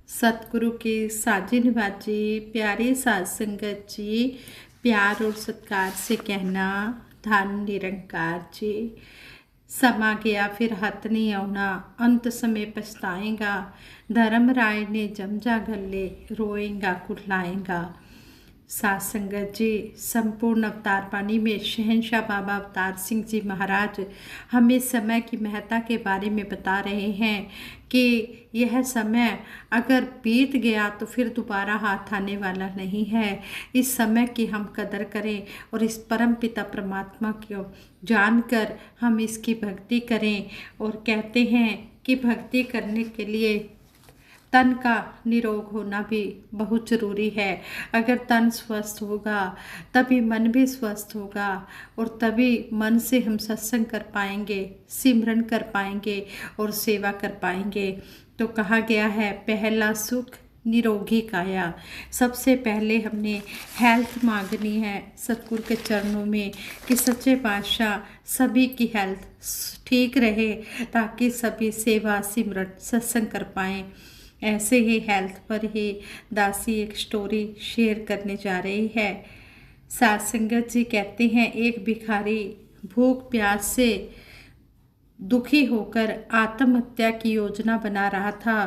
सतगुरु की साजिन बाजी, प्यारे साध संगत जी, प्यार और सत्कार से कहना धन निरंकार जी। समा गया फिर हथ नहीं आउना, अंत समय पछताएगा। धर्म राय ने जमजा गले, रोएगा कुटलाएगा। साध संगत जी, संपूर्ण अवतार पानी में शहंशाह बाबा अवतार सिंह जी महाराज हमें समय की महत्ता के बारे में बता रहे हैं कि यह समय अगर बीत गया तो फिर दोबारा हाथ आने वाला नहीं है। इस समय की हम कदर करें और इस परम पिता परमात्मा को जानकर हम इसकी भक्ति करें। और कहते हैं कि भक्ति करने के लिए तन का निरोग होना भी बहुत ज़रूरी है। अगर तन स्वस्थ होगा तभी मन भी स्वस्थ होगा और तभी मन से हम सत्संग कर पाएंगे, सिमरन कर पाएंगे और सेवा कर पाएंगे। तो कहा गया है पहला सुख निरोगी काया। सबसे पहले हमने हेल्थ मांगनी है सतगुरु के चरणों में कि सच्चे पातशाह सभी की हेल्थ ठीक रहे ताकि सभी सेवा सिमरन सत्संग कर पाएँ। ऐसे ही हेल्थ पर ही दासी एक स्टोरी शेयर करने जा रही है। साध संगत जी कहते हैं एक भिखारी भूख प्यास से दुखी होकर आत्महत्या की योजना बना रहा था।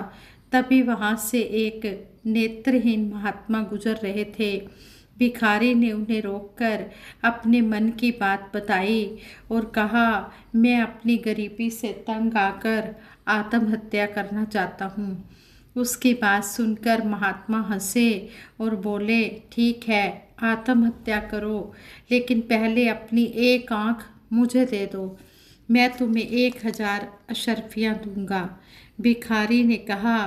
तभी वहाँ से एक नेत्रहीन महात्मा गुजर रहे थे। भिखारी ने उन्हें रोककर अपने मन की बात बताई और कहा, मैं अपनी गरीबी से तंग आकर आत्महत्या करना चाहता हूँ। उसकी बात सुनकर महात्मा हंसे और बोले, ठीक है आत्महत्या करो, लेकिन पहले अपनी एक आँख मुझे दे दो, मैं तुम्हें 1000 अशर्फियाँ दूंगा। भिखारी ने कहा,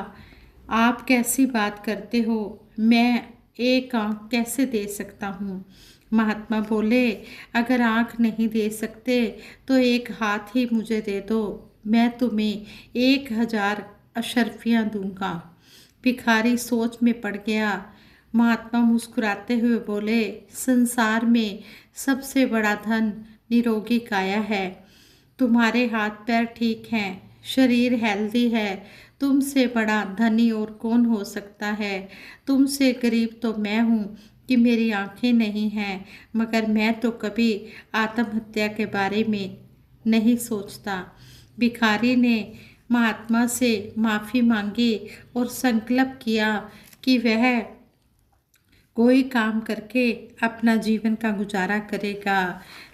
आप कैसी बात करते हो, मैं एक आँख कैसे दे सकता हूँ। महात्मा बोले, अगर आँख नहीं दे सकते तो एक हाथ ही मुझे दे दो, मैं तुम्हें 1000 अशर्फियाँ दूंगा। भिखारी सोच में पड़ गया। महात्मा मुस्कुराते हुए बोले, संसार में सबसे बड़ा धन निरोगी काया है। तुम्हारे हाथ पैर ठीक हैं, शरीर हेल्दी है, तुमसे बड़ा धनी और कौन हो सकता है। तुमसे गरीब तो मैं हूँ कि मेरी आंखें नहीं हैं, मगर मैं तो कभी आत्महत्या के बारे में नहीं सोचता। भिखारी ने महात्मा से माफ़ी मांगी और संकल्प किया कि वह कोई काम करके अपना जीवन का गुजारा करेगा।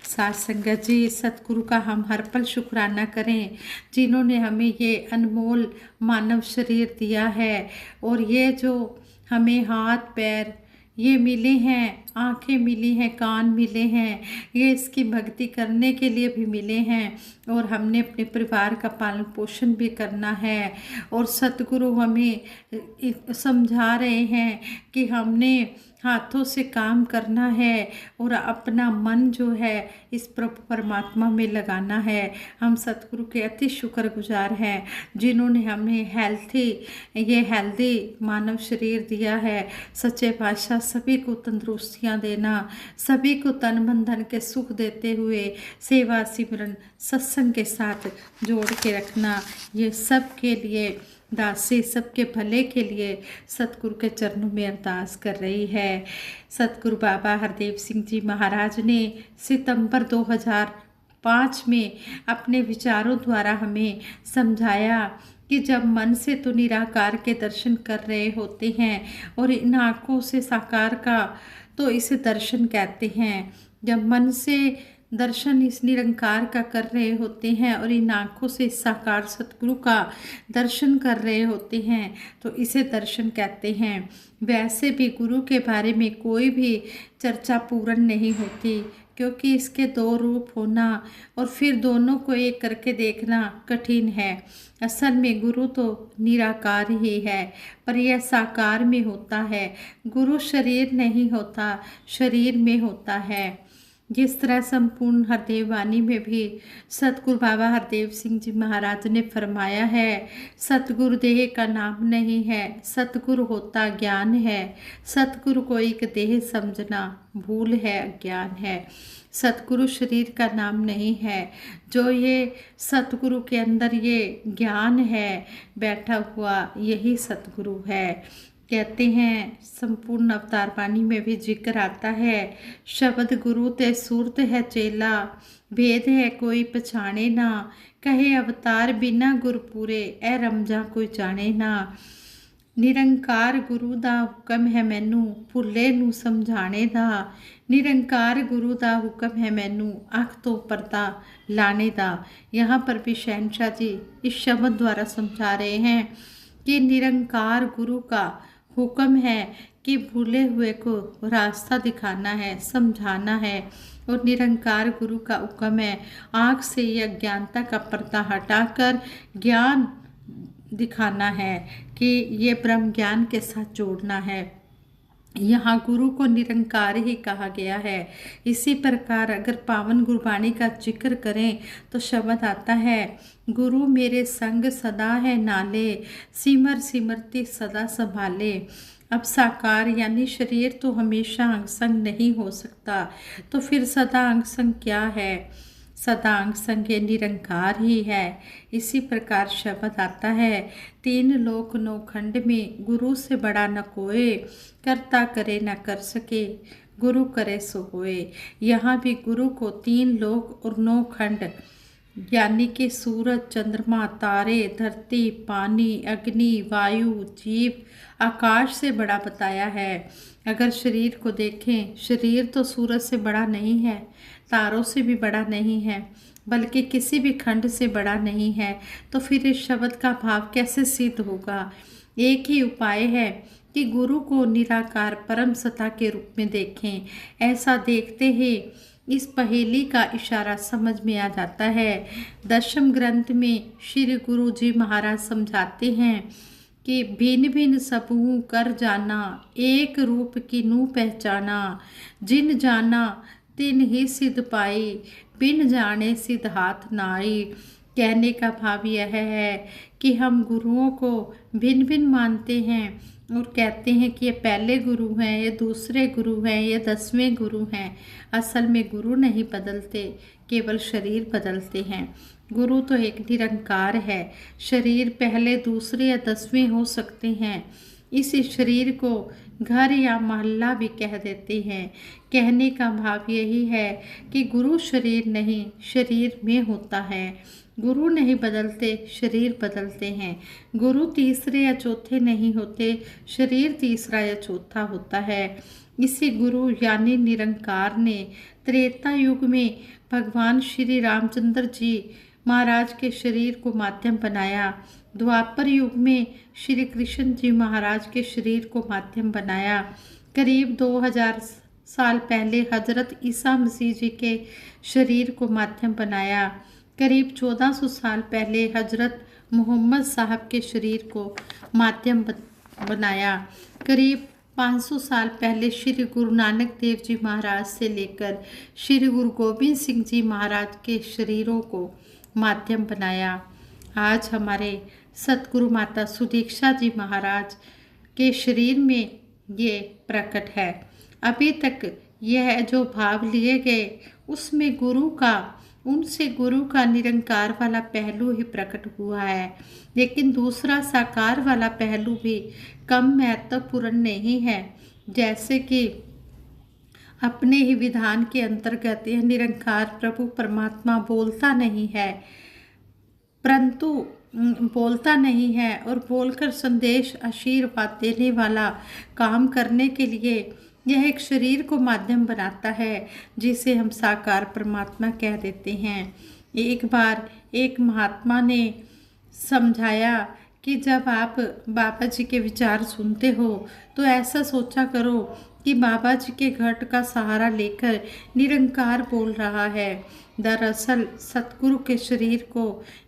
साध संगत जी, सतगुरु का हम हर पल शुक्राना करें जिन्होंने हमें ये अनमोल मानव शरीर दिया है और ये जो हमें हाथ पैर ये मिले हैं, आँखें मिली हैं, कान मिले हैं, ये इसकी भक्ति करने के लिए भी मिले हैं और हमने अपने परिवार का पालन पोषण भी करना है। और सतगुरु हमें समझा रहे हैं कि हमने हाथों से काम करना है और अपना मन जो है इस प्रभु परमात्मा में लगाना है। हम सतगुरु के अति शुक्रगुजार हैं जिन्होंने हमें हेल्दी मानव शरीर दिया है। सच्चे पातशाह सभी को तंदुरुस्तियाँ देना, सभी को तन मन धन के सुख देते हुए सेवा सिमरन सत्संग के साथ जोड़ के रखना, ये सब के लिए दासी सबके भले के लिए सतगुरु के चरणों में अरदास कर रही है। सतगुरु बाबा हरदेव सिंह जी महाराज ने सितंबर 2005 में अपने विचारों द्वारा हमें समझाया कि जब मन से तो निराकार के दर्शन कर रहे होते हैं और इन आँखों से साकार का तो इसे दर्शन कहते हैं। जब मन से दर्शन इस निरंकार का कर रहे होते हैं और इन आँखों से साकार सतगुरु का दर्शन कर रहे होते हैं तो इसे दर्शन कहते हैं। वैसे भी गुरु के बारे में कोई भी चर्चा पूर्ण नहीं होती, क्योंकि इसके 2 रूप होना और फिर दोनों को एक करके देखना कठिन है। असल में गुरु तो निराकार ही है, पर यह साकार में होता है। गुरु शरीर नहीं होता, शरीर में होता है। जिस तरह संपूर्ण हरदेव वाणी में भी सतगुरु बाबा हरदेव सिंह जी महाराज ने फरमाया है, सतगुरु देह का नाम नहीं है, सतगुरु होता ज्ञान है। सतगुरु को एक देह समझना भूल है, अज्ञान है। सतगुरु शरीर का नाम नहीं है। जो ये सतगुरु के अंदर ये ज्ञान है बैठा हुआ, यही सतगुरु है। कहते हैं संपूर्ण अवतार वाणी में भी जिक्र आता है, शब्द गुरु ते सूरत है चेला, भेद है कोई पछाणे ना, कहे अवतार बिना गुरपूरे, ए रमजा कोई जाने ना। निरंकार गुरु दा हुक्म है मैनू, भुले नू समझाने दा। निरंकार गुरु दा हुक्म है मैनू, अख तो पर्दा लाने दा। यहाँ पर भी शहनशाह जी इस शब्द द्वारा समझा रहे हैं कि निरंकार गुरु का हुक्म है कि भूले हुए को रास्ता दिखाना है, समझाना है। और निरंकार गुरु का हुक्म है आँख से यह अज्ञानता का पर्दा हटाकर ज्ञान दिखाना है कि ये ब्रह्म ज्ञान के साथ जोड़ना है। यहाँ गुरु को निरंकार ही कहा गया है। इसी प्रकार अगर पावन गुरबाणी का जिक्र करें तो शब्द आता है, गुरु मेरे संग सदा है नाले, सिमर सिमरती सदा संभाले। अब साकार यानी शरीर तो हमेशा अंग संग नहीं हो सकता, तो फिर सदा अंग संग क्या है? सदा अंग संग निरंकार ही है। इसी प्रकार शब्द आता है, तीन लोक नौ खंड में गुरु से बड़ा न कोई, करता करे न कर सके, गुरु करे सो होए। यहाँ भी गुरु को तीन लोक और नौ खंड यानी कि सूरज, चंद्रमा, तारे, धरती, पानी, अग्नि, वायु, जीव, आकाश से बड़ा बताया है। अगर शरीर को देखें, शरीर तो सूरज से बड़ा नहीं है, तारों से भी बड़ा नहीं है, बल्कि किसी भी खंड से बड़ा नहीं है, तो फिर इस शब्द का भाव कैसे सिद्ध होगा? एक ही उपाय है कि गुरु को निराकार परम सत्ता के रूप में देखें। ऐसा देखते ही इस पहेली का इशारा समझ में आ जाता है। दशम ग्रंथ में श्री गुरु जी महाराज समझाते हैं कि भिन्न भिन्न सबहू कर जाना, एक रूप की नू पहचाना, जिन जाना तिन ही सिद्ध पाई, बिन जाने सिद्ध हाथ नाई। कहने का भाव यह है कि हम गुरुओं को भिन्न भिन्न मानते हैं और कहते हैं कि ये पहले गुरु हैं, ये दूसरे गुरु हैं, ये 10वें गुरु हैं। असल में गुरु नहीं बदलते, केवल शरीर बदलते हैं। गुरु तो एक निरंकार है। शरीर पहले, दूसरे या 10वें हो सकते हैं। इस शरीर को घर या मोहल्ला भी कह देते हैं। कहने का भाव यही है कि गुरु शरीर नहीं, शरीर में होता है। गुरु नहीं बदलते, शरीर बदलते हैं। गुरु तीसरे या चौथे नहीं होते, शरीर तीसरा या चौथा होता है। इसी गुरु यानी निरंकार ने त्रेता युग में भगवान श्री रामचंद्र जी महाराज के शरीर को माध्यम बनाया। द्वापर युग में श्री कृष्ण जी महाराज के शरीर को माध्यम बनाया। करीब 2000 साल पहले हजरत ईसा मसीह जी के शरीर को माध्यम बनाया। करीब 1400 साल पहले हजरत मोहम्मद साहब के शरीर को माध्यम बनाया। करीब 500 साल पहले श्री गुरु नानक देव जी महाराज से लेकर श्री गुरु गोविंद सिंह जी महाराज के शरीरों को माध्यम बनाया। आज हमारे सतगुरु माता सुदीक्षा जी महाराज के शरीर में ये प्रकट है। अभी तक यह जो भाव लिए गए उसमें उनसे गुरु का निरंकार वाला पहलू ही प्रकट हुआ है, लेकिन दूसरा साकार वाला पहलू भी कम महत्वपूर्ण नहीं है। जैसे कि अपने ही विधान के अंतर्गत यह निरंकार प्रभु परमात्मा बोलता नहीं है और बोलकर संदेश आशीर्वाद देने वाला काम करने के लिए यह एक शरीर को माध्यम बनाता है, जिसे हम साकार परमात्मा कह देते हैं। एक बार एक महात्मा ने समझाया कि जब आप बाबा जी के विचार सुनते हो तो ऐसा सोचा करो कि बाबा जी के घट का सहारा लेकर निरंकार बोल रहा है। दरअसल सतगुरु के शरीर को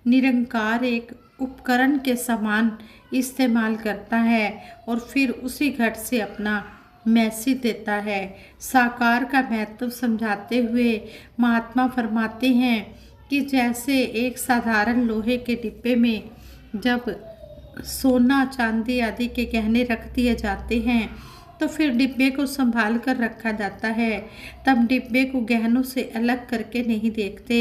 निरंकार एक उपकरण के समान इस्तेमाल करता है और फिर उसी घट से अपना मैसेज देता है। साकार का महत्व समझाते हुए महात्मा फरमाते हैं कि जैसे एक साधारण लोहे के डिब्बे में जब सोना चांदी आदि के गहने रख दिए जाते हैं तो फिर डिब्बे को संभाल कर रखा जाता है, तब डिब्बे को गहनों से अलग करके नहीं देखते।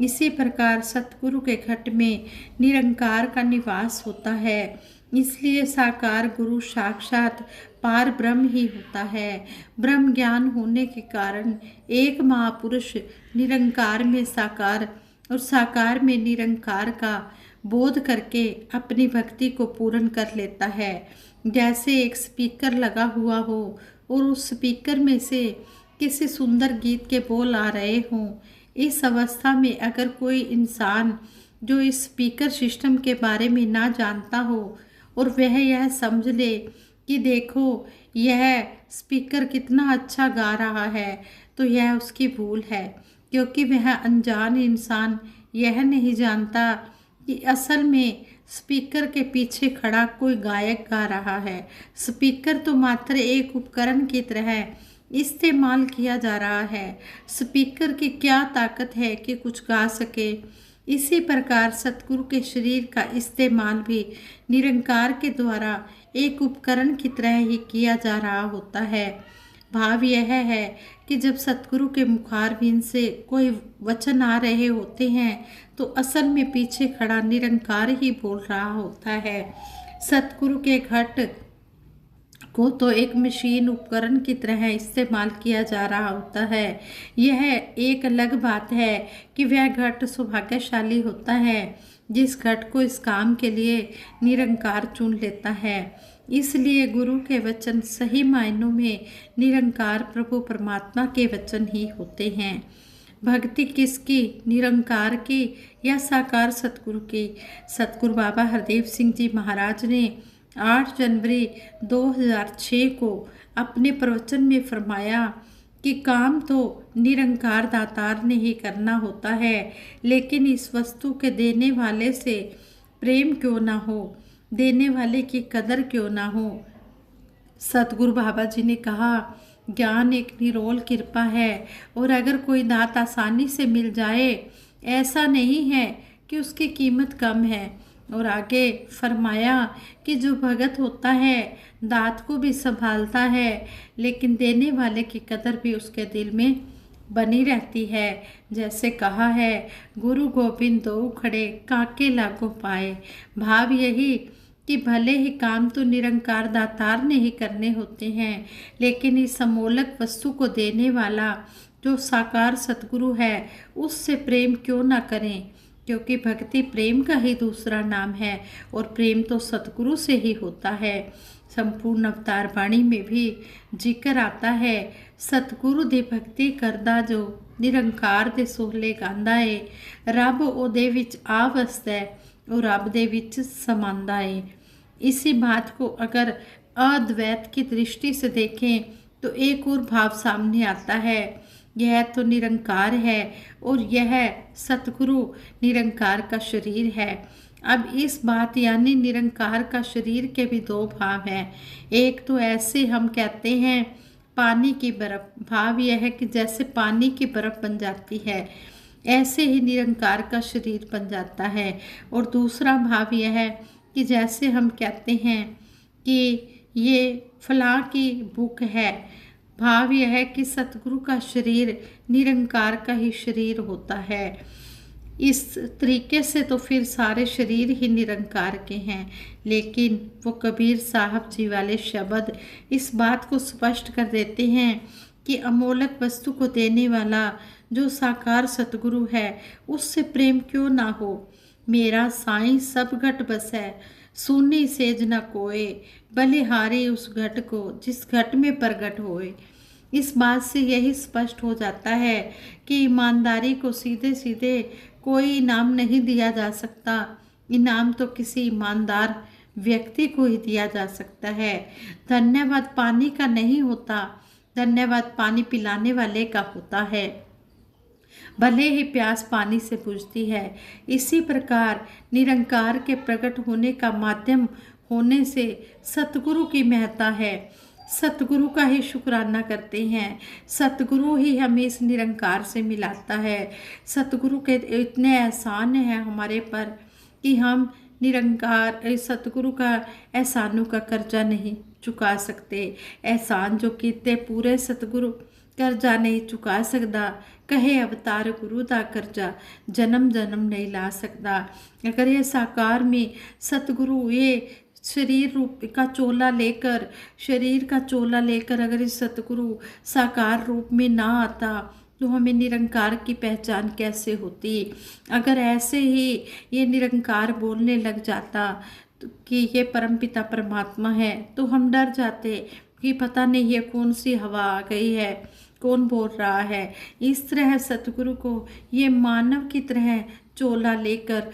इसी प्रकार सतगुरु के घट में निरंकार का निवास होता है, इसलिए साकार गुरु साक्षात पार ब्रह्म ही होता है। ब्रह्म ज्ञान होने के कारण एक महापुरुष निरंकार में साकार और साकार में निरंकार का बोध करके अपनी भक्ति को पूर्ण कर लेता है। जैसे एक स्पीकर लगा हुआ हो और उस स्पीकर में से किसी सुंदर गीत के बोल आ रहे हों, इस अवस्था में अगर कोई इंसान जो इस स्पीकर सिस्टम के बारे में ना जानता हो और वह यह समझ ले कि देखो यह स्पीकर कितना अच्छा गा रहा है, तो यह उसकी भूल है, क्योंकि वह अनजान इंसान यह नहीं जानता कि असल में स्पीकर के पीछे खड़ा कोई गायक गा रहा है। स्पीकर तो मात्र एक उपकरण की तरह इस्तेमाल किया जा रहा है। स्पीकर की क्या ताकत है कि कुछ गा सके। इसी प्रकार सतगुरु के शरीर का इस्तेमाल भी निरंकार के द्वारा एक उपकरण की तरह ही किया जा रहा होता है। भाव यह है कि जब सतगुरु के मुखारविंद से कोई वचन आ रहे होते हैं तो असल में पीछे खड़ा निरंकार ही बोल रहा होता है। सतगुरु के घट को तो एक मशीन उपकरण की तरह इस्तेमाल किया जा रहा होता है। यह एक अलग बात है कि वह घट सौभाग्यशाली होता है जिस घट को इस काम के लिए निरंकार चुन लेता है। इसलिए गुरु के वचन सही मायनों में निरंकार प्रभु परमात्मा के वचन ही होते हैं। भक्ति किसकी, निरंकार की या साकार सतगुरु की? सतगुरु बाबा हरदेव सिंह जी महाराज ने 8 जनवरी 2006 को अपने प्रवचन में फरमाया कि काम तो निरंकार दातार ने ही करना होता है, लेकिन इस वस्तु के देने वाले से प्रेम क्यों ना हो, देने वाले की कदर क्यों ना हो। सतगुरु बाबा जी ने कहा, ज्ञान एक निरोल कृपा है और अगर कोई दात आसानी से मिल जाए ऐसा नहीं है कि उसकी कीमत कम है। और आगे फरमाया कि जो भगत होता है दात को भी संभालता है, लेकिन देने वाले की कदर भी उसके दिल में बनी रहती है। जैसे कहा है, गुरु गोविंद दो खड़े काके लागो पाए। भाव यही कि भले ही काम तो निरंकार दातार ने ही करने होते हैं, लेकिन इस अमोलक वस्तु को देने वाला जो साकार सतगुरु है उससे प्रेम क्यों ना करें, क्योंकि भक्ति प्रेम का ही दूसरा नाम है और प्रेम तो सतगुरु से ही होता है। संपूर्ण अवतार वाणी में भी जिक्र आता है, सतगुरु दी भक्ति करदा जो निरंकार दे सोहले गांदा है, रब ओदे विच आ वसदा है और रब दे विच समांदा है। इसी बात को अगर अद्वैत की दृष्टि से देखें तो एक और भाव सामने आता है, यह तो निरंकार है और यह सतगुरु निरंकार का शरीर है। अब इस बात यानी निरंकार का शरीर के भी दो भाव हैं। एक तो ऐसे हम कहते हैं पानी की बर्फ, भाव यह है कि जैसे पानी की बर्फ बन जाती है ऐसे ही निरंकार का शरीर बन जाता है। और दूसरा भाव यह है कि जैसे हम कहते हैं कि ये फलां की बुक है, भाव यह है कि सतगुरु का शरीर निरंकार का ही शरीर होता है। इस तरीके से तो फिर सारे शरीर ही निरंकार के हैं, लेकिन वो कबीर साहब जी वाले शब्द इस बात को स्पष्ट कर देते हैं कि अमोलक वस्तु को देने वाला जो साकार सतगुरु है उससे प्रेम क्यों ना हो। मेरा साईं सब घट बस है, सुनी सेज न कोए, बलिहारी उस घट को जिस घट में प्रगट होए। इस बात से यही स्पष्ट हो जाता है कि ईमानदारी को सीधे सीधे कोई इनाम नहीं दिया जा सकता। इनाम तो किसी ईमानदार व्यक्ति को ही दिया जा सकता है। धन्यवाद पानी का नहीं होता, धन्यवाद पानी पिलाने वाले का होता है। भले ही प्यास पानी से बुझती है, इसी प्रकार निरंकार के प्रकट होने का माध्यम होने से सतगुरु की महत्ता है। सतगुरु का ही शुक्राना करते हैं। सतगुरु ही हमें इस निरंकार से मिलाता है। सतगुरु के इतने एहसान हैं हमारे पर कि हम निरंकार सतगुरु का एहसानों का कर्जा नहीं चुका सकते। एहसान जो कीते पूरे सतगुरु कर्जा नहीं चुका सकता। कहे अवतार गुरु दा कर्जा जन्म जन्म नहीं ला सकता। अगर ये साकार में सतगुरु ये शरीर रूप का चोला लेकर अगर इस सतगुरु साकार रूप में ना आता तो हमें निरंकार की पहचान कैसे होती। अगर ऐसे ही ये निरंकार बोलने लग जाता कि ये परमपिता परमात्मा है तो हम डर जाते कि पता नहीं ये कौन सी हवा आ गई है, कौन बोल रहा है। इस तरह सतगुरु को ये मानव की तरह चोला लेकर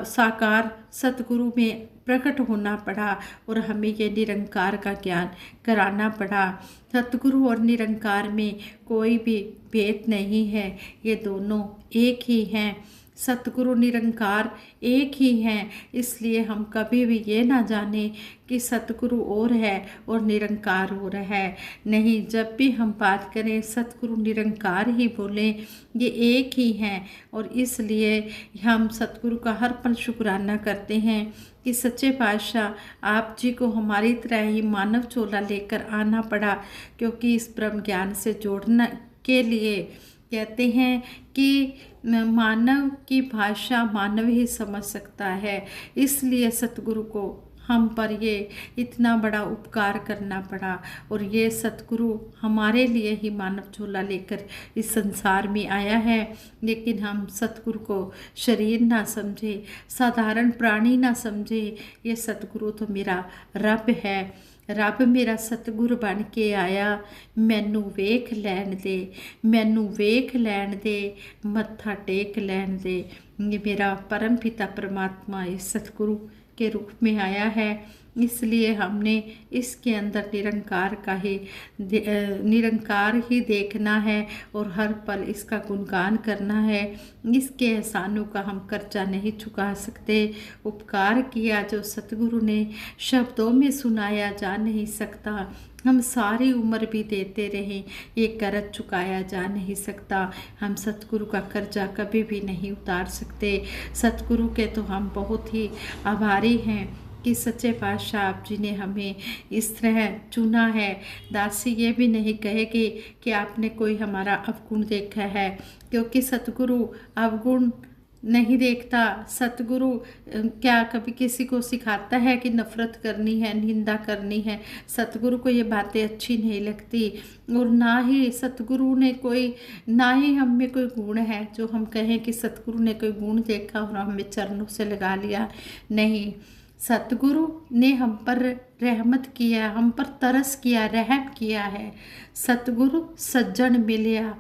साकार सतगुरु में प्रकट होना पड़ा और हमें ये निरंकार का ज्ञान कराना पड़ा। सतगुरु और निरंकार में कोई भी भेद नहीं है, ये दोनों एक ही हैं। सतगुरु निरंकार एक ही हैं। इसलिए हम कभी भी ये ना जाने कि सतगुरु और है और निरंकार और है। नहीं, जब भी हम बात करें सतगुरु निरंकार ही बोलें, ये एक ही हैं। और इसलिए हम सतगुरु का हर पल शुक्राना करते हैं कि सच्चे पातशाह आप जी को हमारी तरह ही मानव चोला लेकर आना पड़ा, क्योंकि इस ब्रह्म ज्ञान से जोड़ने के लिए कहते हैं कि मानव की भाषा मानव ही समझ सकता है। इसलिए सतगुरु को हम पर ये इतना बड़ा उपकार करना पड़ा और ये सतगुरु हमारे लिए ही मानव झोला लेकर इस संसार में आया है। लेकिन हम सतगुरु को शरीर ना समझे, साधारण प्राणी ना समझे। ये सतगुरु तो मेरा रब है। रब मेरा सतगुर बन के आया, मैनू वेख लैन दे, मैनू वेख लैन दे, मत्था टेक लैन दे। ये मेरा परम पिता परमात्मा इस सतगुरु के रूप में आया है। इसलिए हमने इसके अंदर निरंकार ही देखना है और हर पल इसका गुणगान करना है। इसके एहसानों का हम कर्जा नहीं चुका सकते। उपकार किया जो सतगुरु ने शब्दों में सुनाया जा नहीं सकता। हम सारी उम्र भी देते रहें, ये कर्ज चुकाया जा नहीं सकता। हम सतगुरु का कर्जा कभी भी नहीं उतार सकते। सतगुरु के तो हम बहुत ही आभारी हैं कि सच्चे पातशाह आप जी ने हमें इस तरह चुना है। दासी ये भी नहीं कहेगी कि आपने कोई हमारा अवगुण देखा है, क्योंकि सतगुरु अवगुण नहीं देखता। सतगुरु क्या कभी किसी को सिखाता है कि नफ़रत करनी है, निंदा करनी है? सतगुरु को ये बातें अच्छी नहीं लगती। और ना ही सतगुरु ने ना ही हम में कोई गुण है जो हम कहें कि सतगुरु ने कोई गुण देखा और हमें चरणों से लगा लिया। नहीं, सतगुरु ने हम पर रहमत किया, हम पर तरस किया, रहम किया है। सतगुरु सज्जन मिलिया,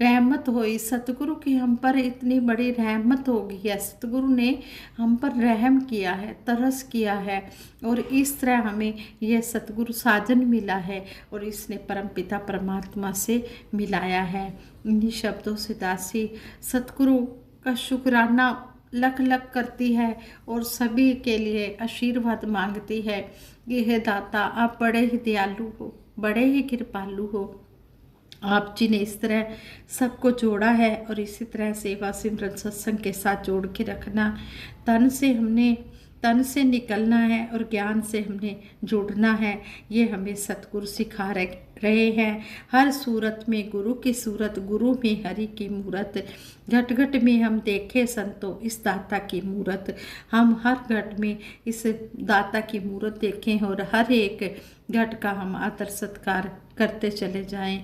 रहमत होई। सतगुरु की हम पर इतनी बड़ी रहमत हो गई है। सतगुरु ने हम पर रहम किया है, तरस किया है और इस तरह हमें यह सतगुरु साजन मिला है और इसने परमपिता परमात्मा से मिलाया है। इन्हीं शब्दों से दासी सतगुरु का शुक्राना लख लख करती है और सभी के लिए आशीर्वाद मांगती है कि हे दाता, आप बड़े ही दयालु हो, बड़े ही कृपालु हो। आप जी ने इस तरह सबको जोड़ा है और इसी तरह सेवा सिमरन सत्संग के साथ जोड़ के रखना। तन से निकलना है और ज्ञान से हमने जुड़ना है। ये हमें सतगुरु सिखा रहे हैं। हर सूरत में गुरु की सूरत, गुरु में हरि की मूरत। घट घट में हम देखे संतो इस दाता की मूरत। हम हर घट में इस दाता की मूरत देखें और हर एक घट का हम आदर सत्कार करते चले जाएं।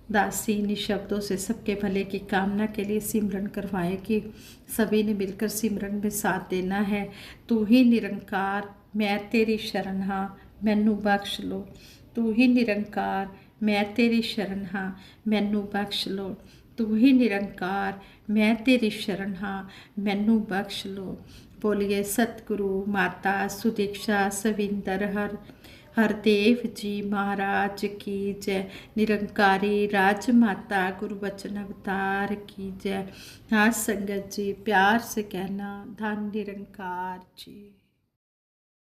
दासी इन शब्दों से सबके भले की कामना के लिए सिमरन करवाए कि सभी ने मिलकर सिमरन में साथ देना है। तू ही निरंकार, मैं तेरी शरण हाँ, मैनू बख्श लो। तू ही निरंकार, मैं तेरी शरण हाँ, मैनू बख्श लो। तू ही निरंकार, मैं तेरी शरण हाँ, मैनू बख्श लो। बोलिए सतगुरु माता सुदीक्षा सविंदर हरदेव जी महाराज की जय। निरंकारी राजमाता गुरु वचन अवतार की जय। हाँ संगत जी, प्यार से कहना धन निरंकार जी।